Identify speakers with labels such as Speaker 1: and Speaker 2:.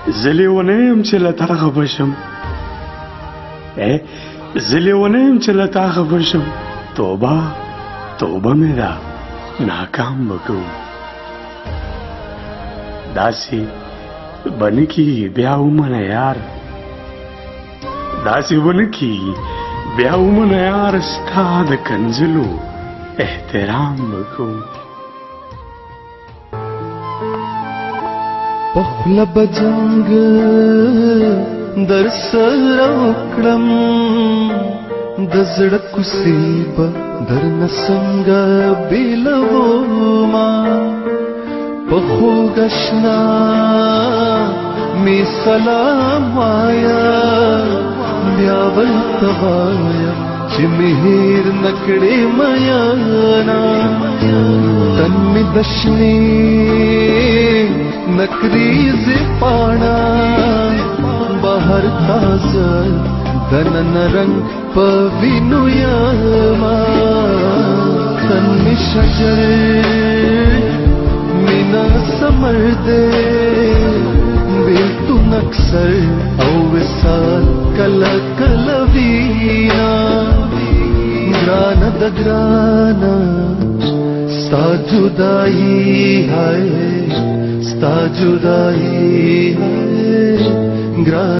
Speaker 1: زليونيم چلتا خبشم زليونيم چلتا خبشم توبه میرا ناکام بکو داسی بنکی بیا ومنه یار داسی بنکی بیا ومنه یار ستا د کنزلو احترام بکو
Speaker 2: پخلا بجنگ در سر وکړم د زړه کوڅې به درنه څنګه بیلوما په خوږ اشنا می سلام وایا بیا ورته وایم چې مې هېر نه کړې میانا تن مې د شنې نکریز پانا بهر تازه دنن رنگ پوینو یما تن می شجر مینا سمر دے بیلتو نکسر او وسال کلا کلا وینا گرانا دا گرانا ستا جدائی ہے ستا جدائی ہے